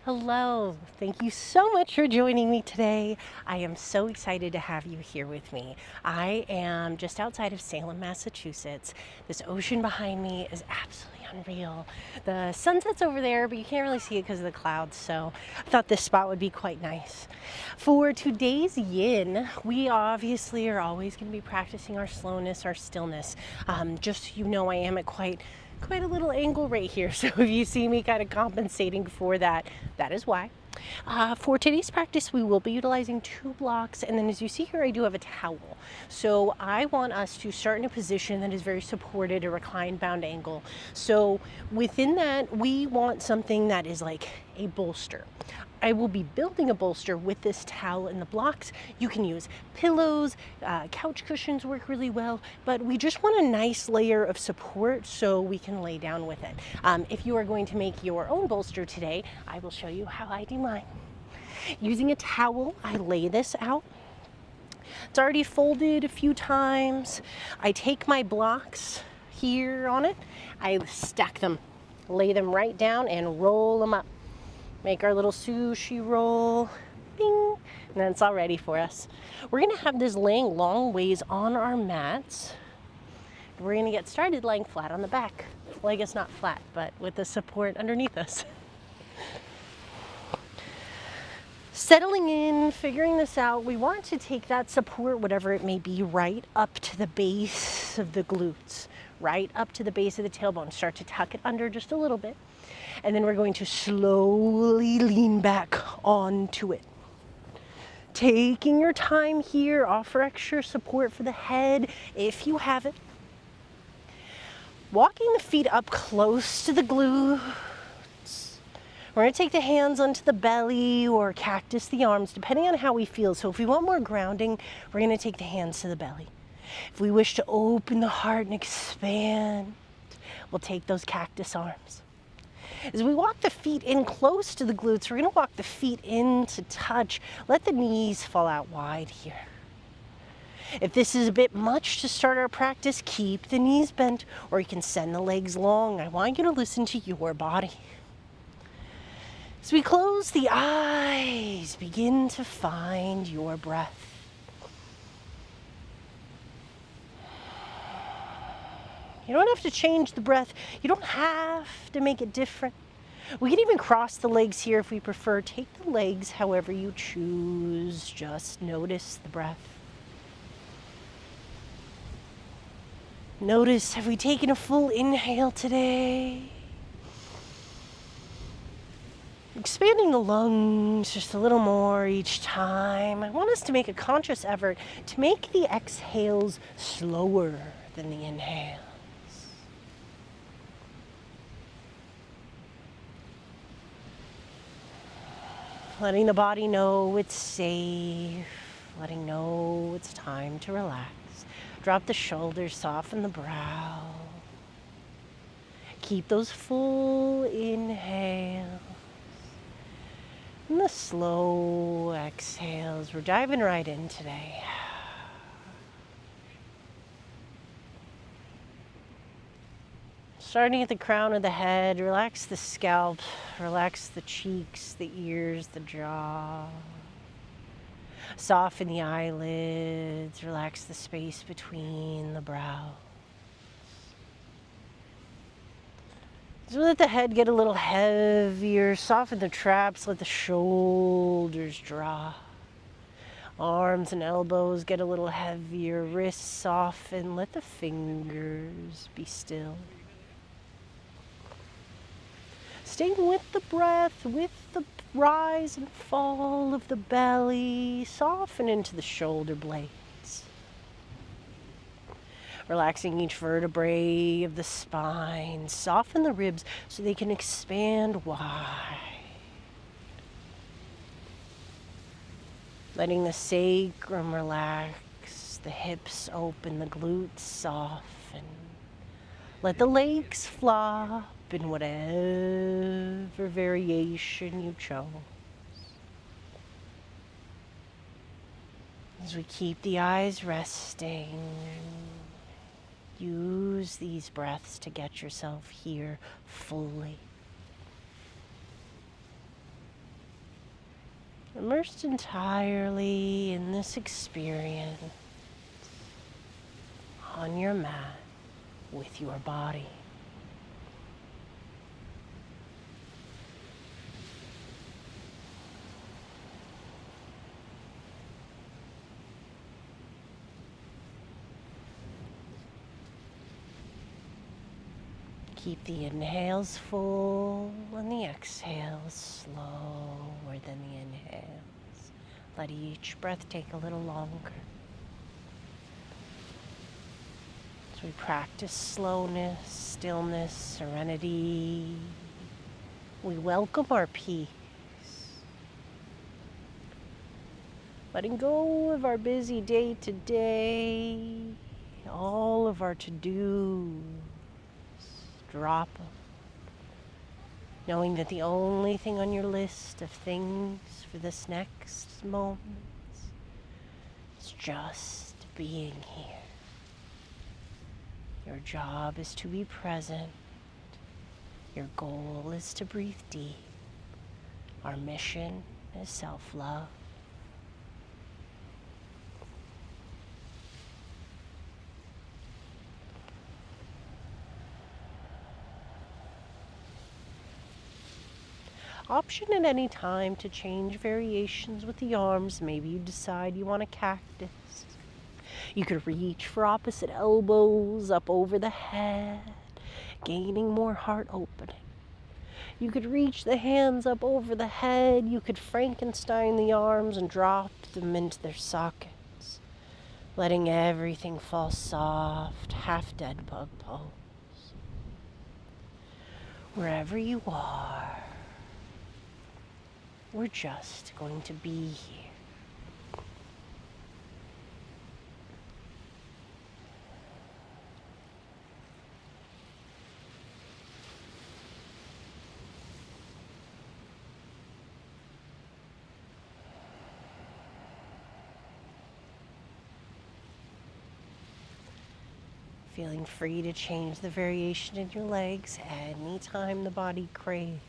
Hello, thank you so much for joining me today. I am so excited to have you here with me. I am just outside of Salem, Massachusetts. This ocean behind me is absolutely unreal. The sunset's over there, but you can't really see it because of the clouds, so I thought this spot would be quite nice. For today's yin, we obviously are always going to be practicing our slowness, our stillness. Just so you know, I am at quite a little angle right here, so if you see me kind of compensating for that, that is why. For today's practice, we will be utilizing 2 blocks, and then as you see here, I do have a towel. So I want us to start in a position that is very supported, a reclined bound angle. So within that, we want something that is like a bolster. I will be building a bolster with this towel and the blocks. You can use pillows, couch cushions work really well, but we just want a nice layer of support so we can lay down with it. If you are going to make your own bolster today, I will show you how I do mine. Using a towel, I lay this out. It's already folded a few times. I take my blocks here on it, I stack them, lay them right down and roll them up. Make our little sushi roll, bing, and then it's all ready for us. We're gonna have this laying long ways on our mats. We're gonna get started laying flat on the back. Well, I guess not flat, but with the support underneath us. Settling in, figuring this out, we want to take that support, whatever it may be, right up to the base of the glutes, right up to the base of the tailbone. Start to tuck it under just a little bit. And then we're going to slowly lean back onto it. Taking your time here, offer extra support for the head if you have it. Walking the feet up close to the glutes. We're going to take the hands onto the belly or cactus the arms, depending on how we feel. So if we want more grounding, we're going to take the hands to the belly. If we wish to open the heart and expand, we'll take those cactus arms. As we walk the feet in close to the glutes, we're going to walk the feet in to touch. Let the knees fall out wide here. If this is a bit much to start our practice, keep the knees bent, or you can send the legs long. I want you to listen to your body. As we close the eyes, begin to find your breath. You don't have to change the breath. You don't have to make it different. We can even cross the legs here if we prefer. Take the legs however you choose. Just notice the breath. Notice, have we taken a full inhale today? Expanding the lungs just a little more each time. I want us to make a conscious effort to make the exhales slower than the inhales. Letting the body know it's safe, letting know it's time to relax. Drop the shoulders, soften the brow. Keep those full inhales and the slow exhales. We're diving right in today. Starting at the crown of the head, relax the scalp, relax the cheeks, the ears, the jaw. Soften the eyelids, relax the space between the brows. So let the head get a little heavier, soften the traps, let the shoulders drop. Arms and elbows get a little heavier, wrists soften, let the fingers be still. Staying with the breath, with the rise and fall of the belly, soften into the shoulder blades. Relaxing each vertebrae of the spine, soften the ribs so they can expand wide. Letting the sacrum relax, the hips open, the glutes soften. Let the legs flop in whatever variation you chose. As we keep the eyes resting, use these breaths to get yourself here fully. immersed entirely in this experience on your mat with your body. Keep the inhales full and the exhales slower than the inhales. Let each breath take a little longer. As we practice slowness, stillness, serenity, we welcome our peace. Letting go of our busy day to day, all of our to-dos, drop them. Knowing that the only thing on your list of things for this next moment is just being here. Your job is to be present. Your goal is to breathe deep. Our mission is self-love. Option at any time to change variations with the arms. Maybe you decide you want a cactus. You could reach for opposite elbows up over the head, gaining more heart opening. You could reach the hands up over the head. You could Frankenstein the arms and drop them into their sockets, letting everything fall soft, half dead bug pose. Wherever you are, we're just going to be here. Feeling free to change the variation in your legs anytime the body craves.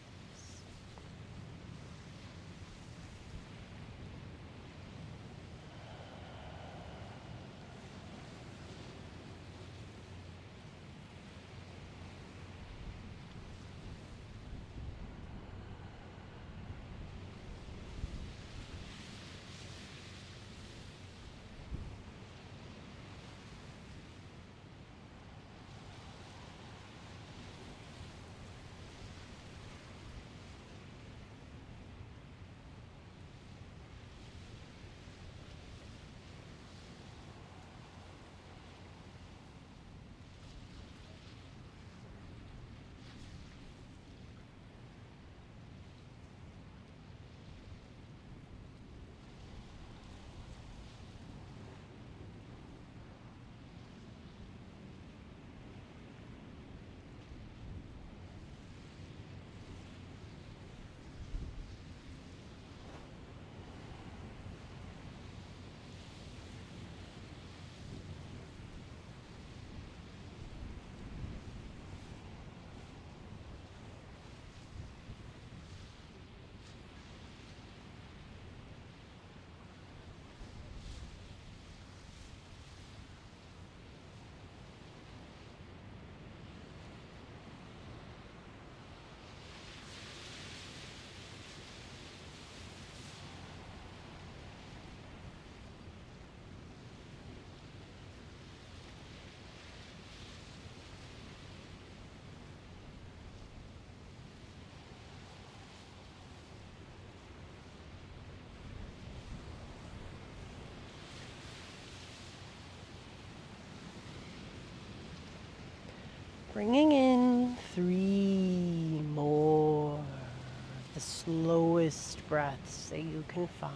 Bringing in 3 more of the slowest breaths that you can find.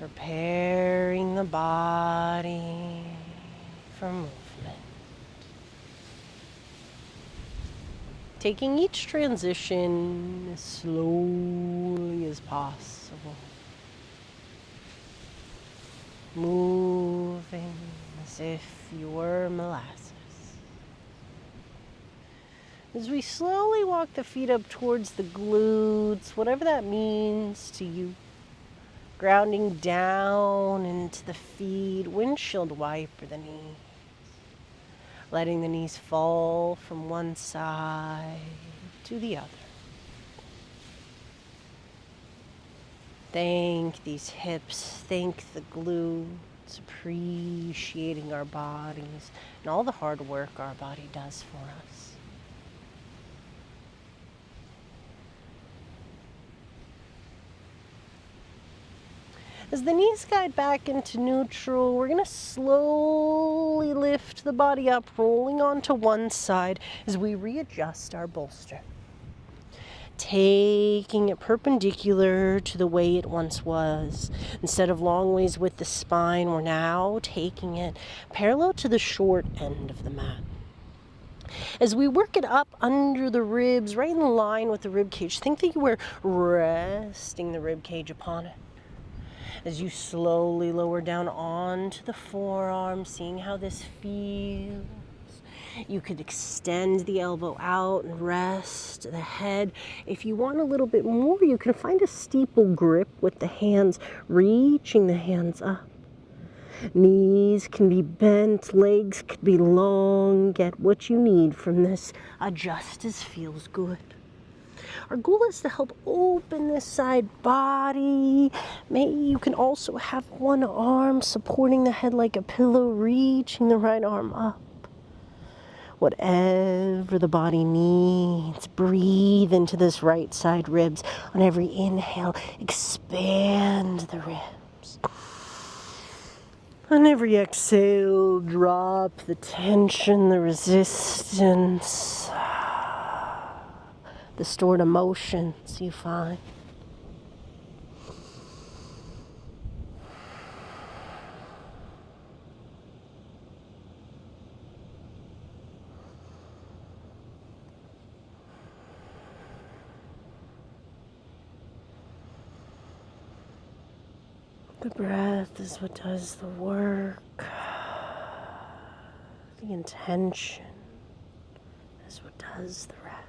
Preparing the body for movement. Taking each transition as slowly as possible. Moving as if you were molasses. As we slowly walk the feet up towards the glutes, whatever that means to you. Grounding down into the feet, windshield wiper the knees. Letting the knees fall from one side to the other. Thank these hips, thank the glutes, appreciating our bodies and all the hard work our body does for us. As the knees guide back into neutral, we're going to slowly lift the body up, rolling onto one side as we readjust our bolster. Taking it perpendicular to the way it once was. Instead of long ways with the spine, we're now taking it parallel to the short end of the mat. As we work it up under the ribs, right in line with the rib cage, think that you were resting the rib cage upon it. As you slowly lower down onto the forearm, seeing how this feels. You could extend the elbow out and rest the head. If you want a little bit more, you can find a steeple grip with the hands, reaching the hands up. Knees can be bent, legs can be long. Get what you need from this. Adjust as feels good. Our goal is to help open this side body. Maybe you can also have one arm supporting the head like a pillow, reaching the right arm up. Whatever the body needs, breathe into this right side ribs. On every inhale, expand the ribs. On every exhale, drop the tension, the resistance, the stored emotions you find. The breath is what does the work. The intention is what does the rest.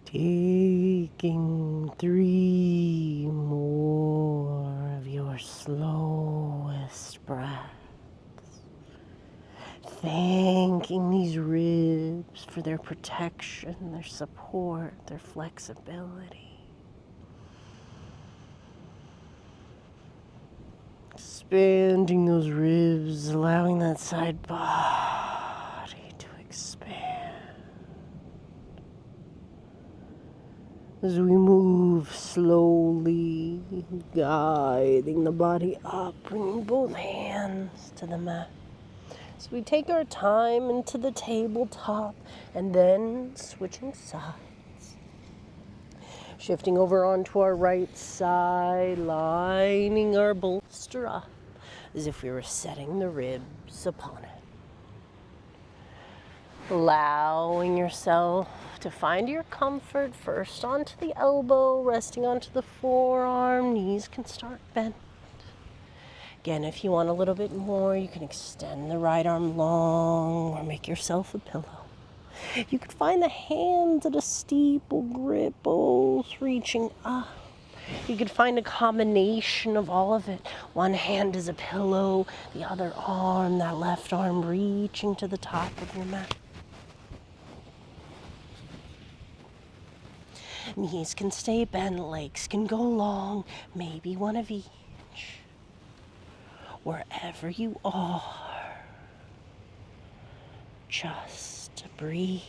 Taking 3 more of your slowest breaths. Thanking these ribs for their protection, their support, their flexibility. Expanding those ribs, allowing that side body to expand. As we move slowly, guiding the body up, bringing both hands to the mat. So we take our time into the tabletop and then switching sides. Shifting over onto our right side, lining our bolster up as if we were setting the ribs upon it. Allowing yourself to find your comfort first onto the elbow, resting onto the forearm, knees can start bent. Again, if you want a little bit more, you can extend the right arm long or make yourself a pillow. You could find the hands at a steeple grip, both reaching up. You could find a combination of all of it. One hand is a pillow, the other arm, that left arm reaching to the top of your mat. Knees can stay bent, legs can go long, maybe one of each. Wherever you are, just breathe.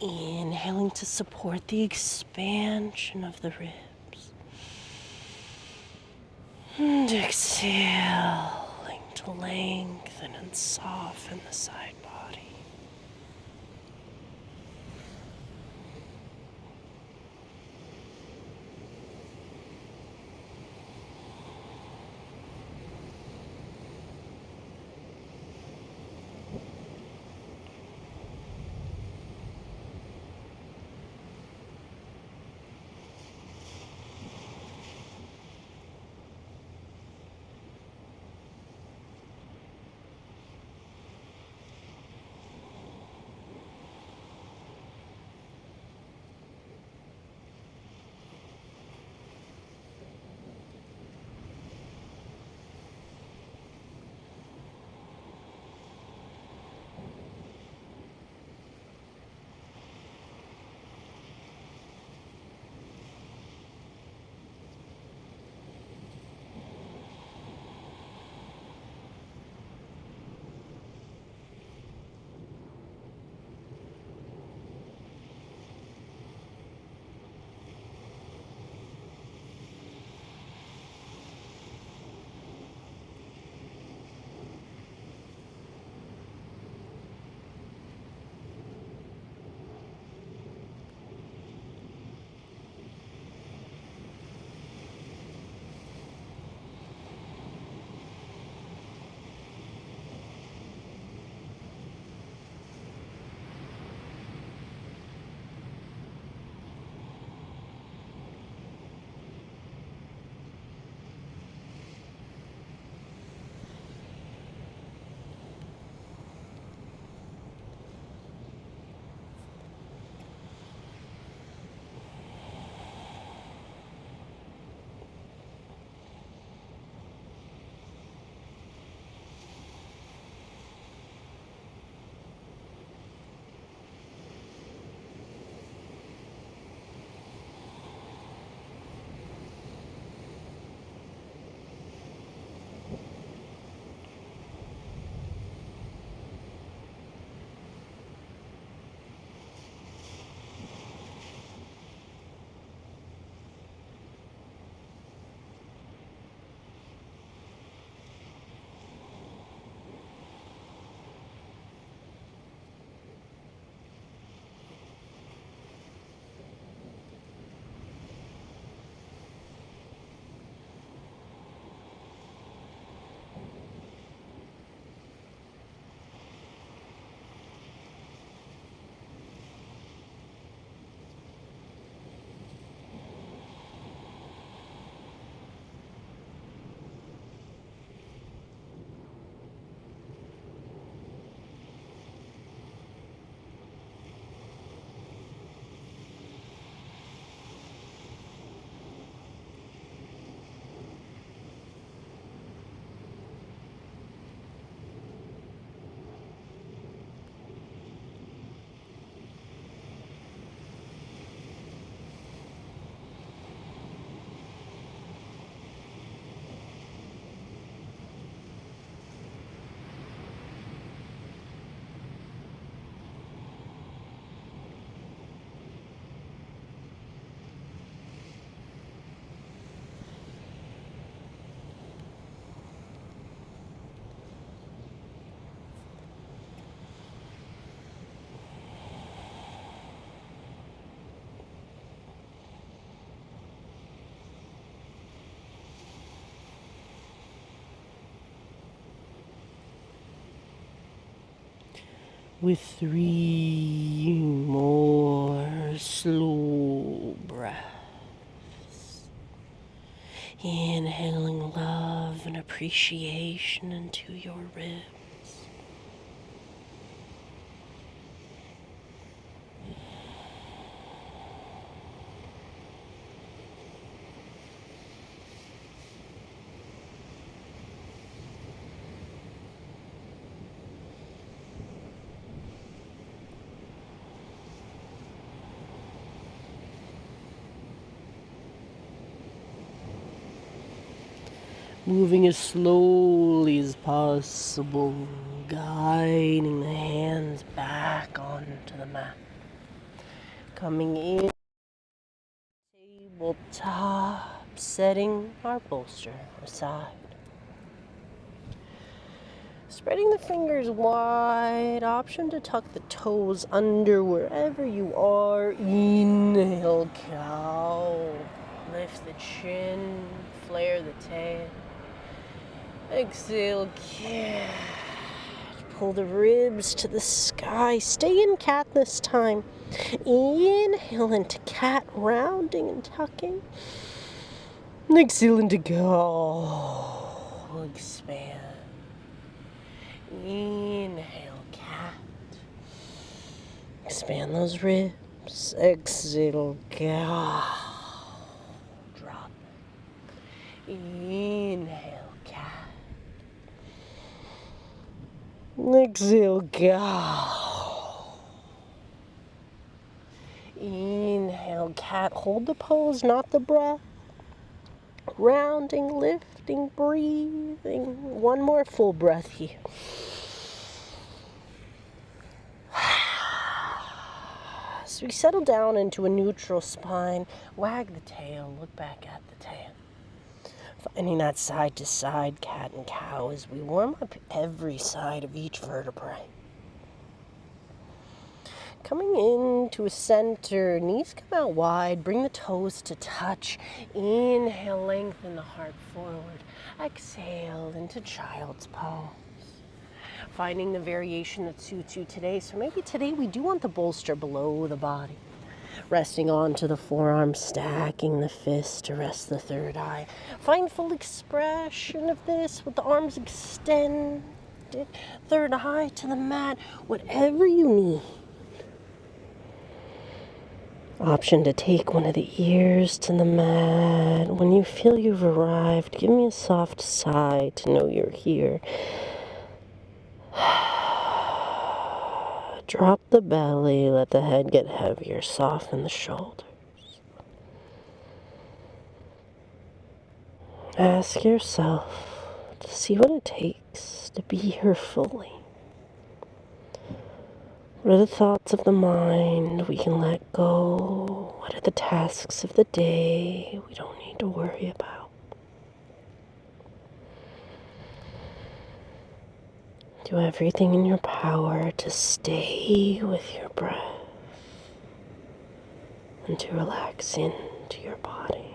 Inhaling to support the expansion of the ribs. And exhaling to lengthen and soften the side body. with 3 more slow breaths. Inhaling love and appreciation into your ribs. Moving as slowly as possible, guiding the hands back onto the mat. Coming in, tabletop, setting our bolster aside. Spreading the fingers wide, option to tuck the toes under wherever you are. Inhale, cow. Lift the chin, flare the tail. Exhale, cat. Pull the ribs to the sky. Stay in cat this time. Inhale into cat, rounding and tucking. Exhale into cow. Expand. Inhale, cat. Expand those ribs. Exhale, cow. Drop. Inhale, cat. Exhale, cow. Inhale, cat. Hold the pose, not the breath. Rounding, lifting, breathing. One more full breath here. As we settle down into a neutral spine, wag the tail, look back at the tail. Finding that side to side cat and cow as we warm up every side of each vertebrae. Coming into a center, knees come out wide, bring the toes to touch. Inhale, lengthen the heart forward. Exhale into child's pose. Finding the variation that suits you today. So maybe today we do want the bolster below the body. Resting onto the forearms, stacking the fists to rest the third eye. Find full expression of this with the arms extended. Third eye to the mat, whatever you need. Option to take one of the ears to the mat. When you feel you've arrived, give me a soft sigh to know you're here. Drop the belly, let the head get heavier, soften the shoulders. Ask yourself to see what it takes to be here fully. What are the thoughts of the mind we can let go? What are the tasks of the day we don't need to worry about? Do everything in your power to stay with your breath and to relax into your body.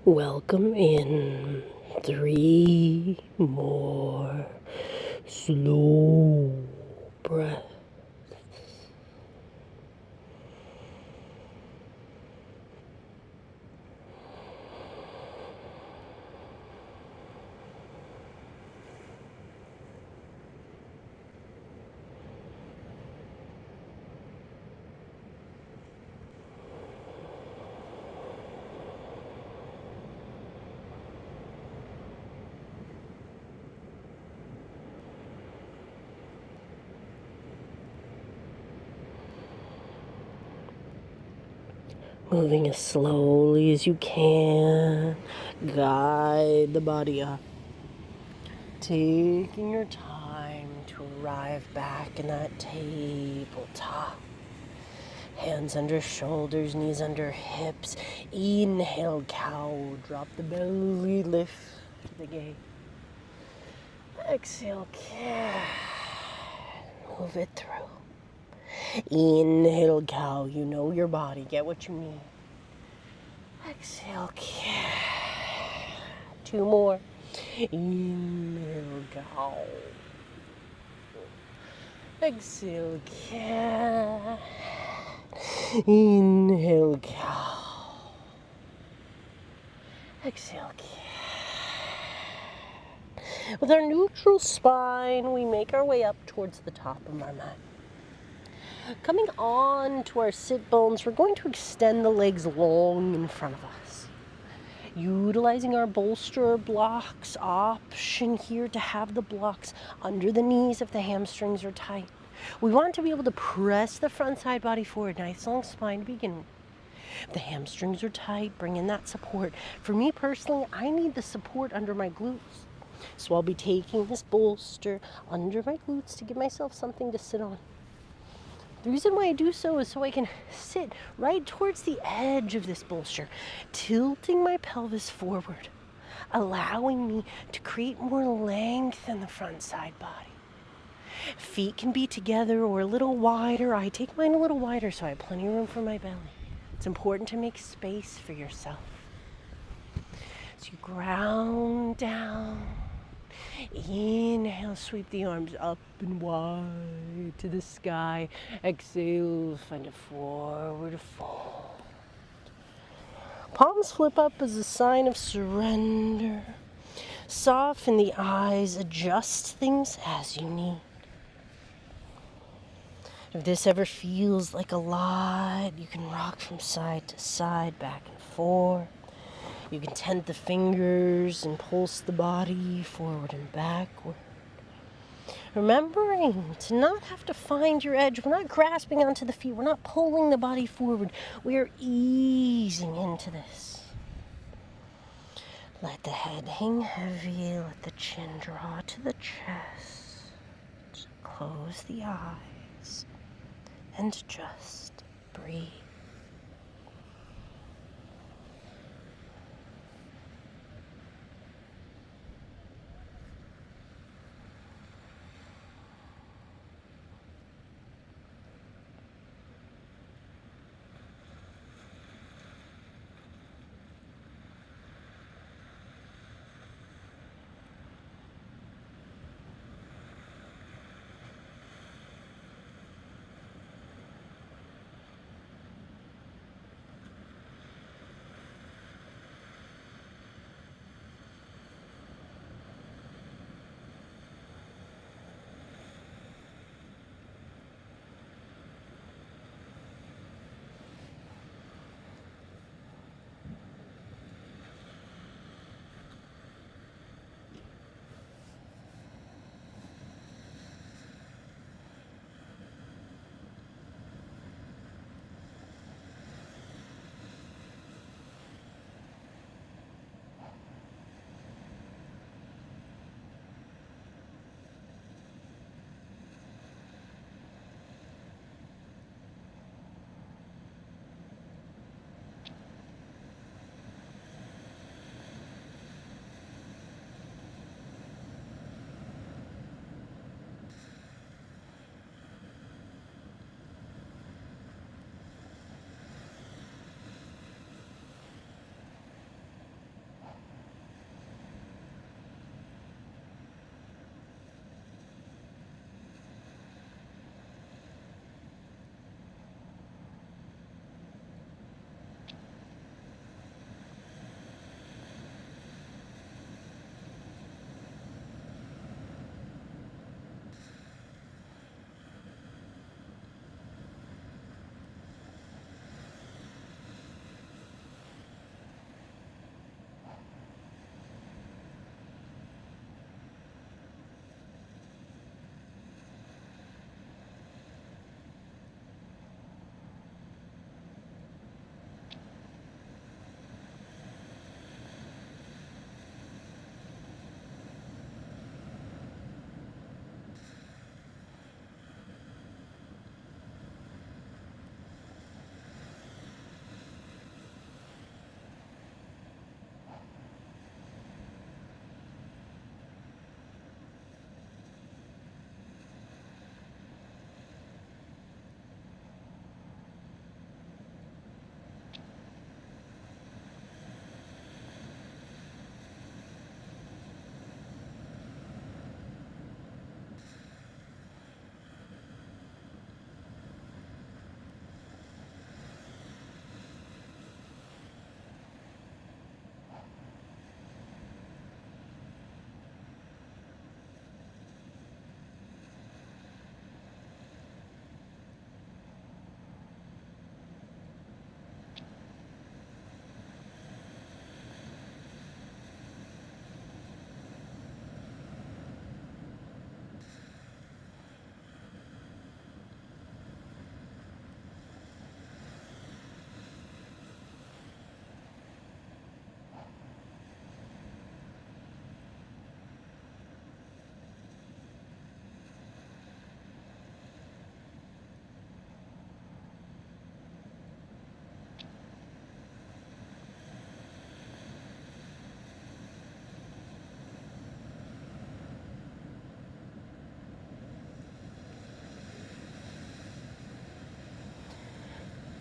Welcome in. 3 more slow breaths. Moving as slowly as you can. Guide the body up. Taking your time to arrive back in that tabletop. Hands under shoulders, knees under hips. Inhale, cow. Drop the belly, lift the gaze. Exhale, cat. Move it through. Inhale, cow. You know your body. Get what you need. Exhale, cat. 2 more. Inhale, cow. Exhale, cat. Inhale, cow. Exhale, cat. With our neutral spine, we make our way up towards the top of our mat. Coming on to our sit bones, we're going to extend the legs long in front of us. Utilizing our bolster blocks option here to have the blocks under the knees if the hamstrings are tight. We want to be able to press the front side body forward, nice long spine to begin with. If the hamstrings are tight, bring in that support. For me personally, I need the support under my glutes. So I'll be taking this bolster under my glutes to give myself something to sit on. The reason why I do so is so I can sit right towards the edge of this bolster, tilting my pelvis forward, allowing me to create more length in the front side body. Feet can be together or a little wider. I take mine a little wider so I have plenty of room for my belly. It's important to make space for yourself. So you ground down. Inhale, sweep the arms up and wide to the sky. Exhale, find a forward fold. Palms flip up as a sign of surrender. Soften the eyes, adjust things as you need. If this ever feels like a lot, you can rock from side to side, back and forth. You can tent the fingers and pulse the body forward and backward. Remembering to not have to find your edge. We're not grasping onto the feet. We're not pulling the body forward. We are easing into this. Let the head hang heavy. Let the chin draw to the chest. Close the eyes. And just breathe.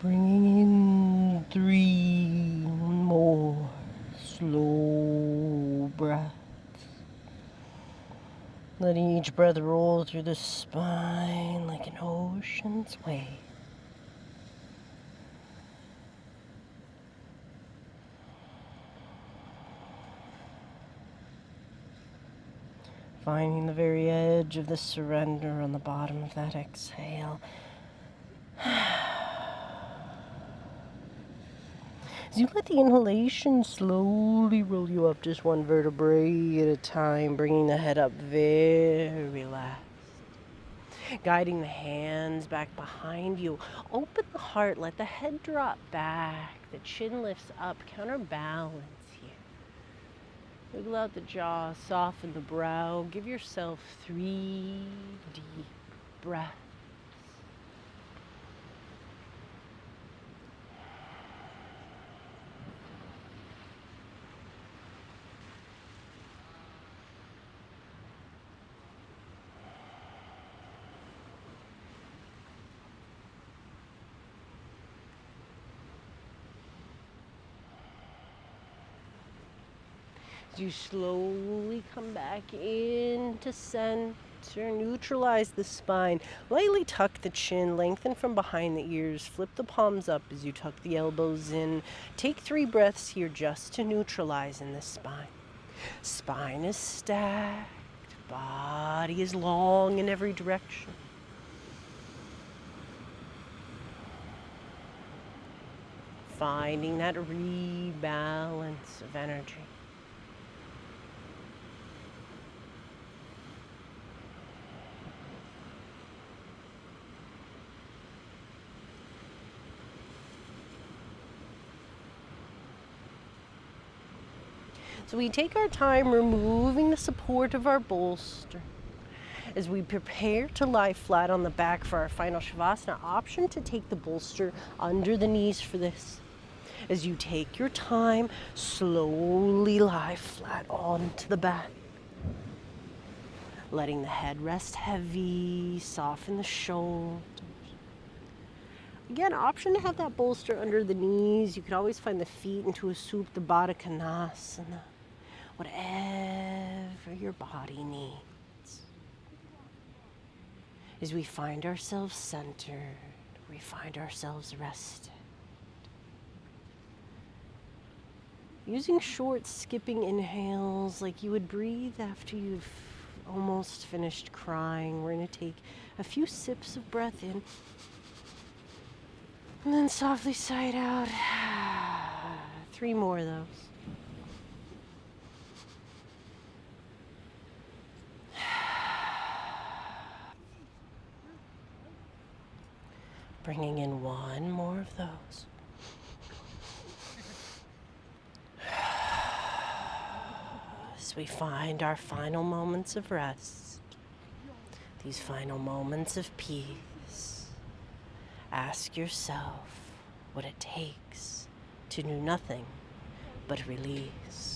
Bringing in 3 more slow breaths. Letting each breath roll through the spine like an ocean's wave. Finding the very edge of the surrender on the bottom of that exhale. As you let the inhalation slowly roll you up just one vertebrae at a time, bringing the head up very relaxed. Guiding the hands back behind you. Open the heart, let the head drop back. The chin lifts up, counterbalance here. Wiggle out the jaw, soften the brow. Give yourself 3 deep breaths. As you slowly come back into center, neutralize the spine. Lightly tuck the chin, lengthen from behind the ears. Flip the palms up as you tuck the elbows in. Take 3 breaths here just to neutralize in the spine. Spine is stacked. Body is long in every direction. Finding that rebalance of energy. So we take our time removing the support of our bolster. As we prepare to lie flat on the back for our final Shavasana, option to take the bolster under the knees for this. As you take your time, slowly lie flat onto the back. Letting the head rest heavy, soften the shoulders. Again, option to have that bolster under the knees. You could always find the feet into a Supta Baddha Konasana. Whatever your body needs. As we find ourselves centered, we find ourselves rested. Using short skipping inhales like you would breathe after you've almost finished crying. We're going to take a few sips of breath in and then softly sigh it out. 3 more of those. Bringing in 1 more of those. As we find our final moments of rest, these final moments of peace, ask yourself what it takes to do nothing but release.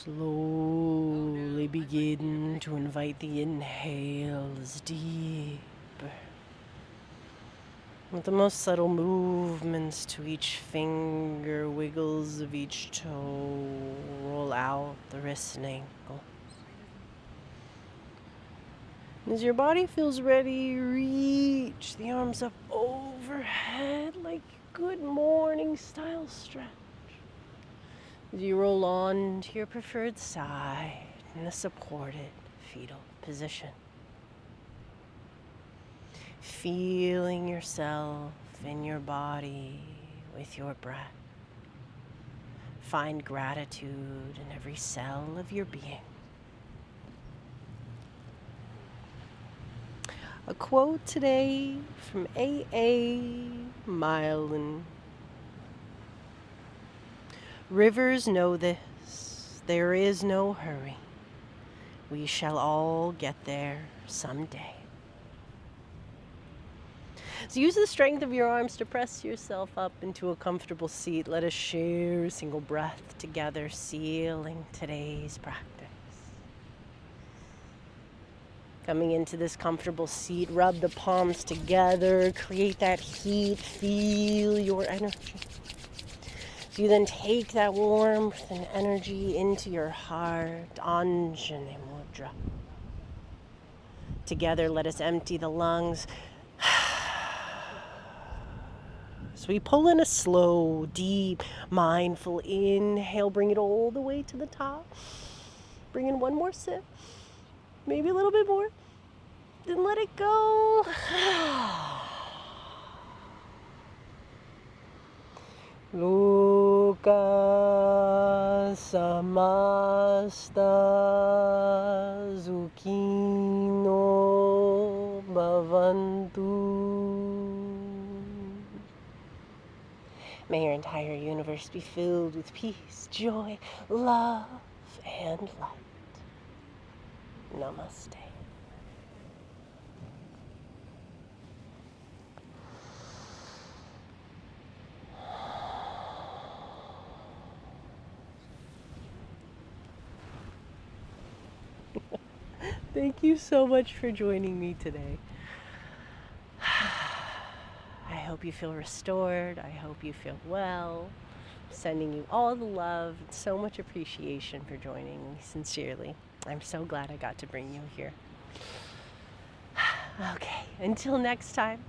Slowly begin to invite the inhales deeper, with the most subtle movements to each finger, wiggles of each toe, roll out the wrist and ankle. As your body feels ready, reach the arms up overhead like good morning style stretch. As you roll on to your preferred side in a supported fetal position. Feeling yourself in your body with your breath. Find gratitude in every cell of your being. A quote today from A.A. Milne. Rivers know this, there is no hurry. We shall all get there someday. So use the strength of your arms to press yourself up into a comfortable seat. Let us share a single breath together, sealing today's practice. Coming into this comfortable seat, rub the palms together, create that heat, feel your energy. So you then take that warmth and energy into your heart, Anjali Mudra. Together, let us empty the lungs. So we pull in a slow, deep, mindful inhale, bring it all the way to the top. Bring in one more sip, maybe a little bit more, then let it go. Loka samasta zukhino bhavantu. May your entire universe be filled with peace, joy, love, and light. Namaste. Thank you so much for joining me today. I hope you feel restored. I hope you feel well. Sending you all the love and so much appreciation for joining me, sincerely. I'm so glad I got to bring you here. Okay, until next time.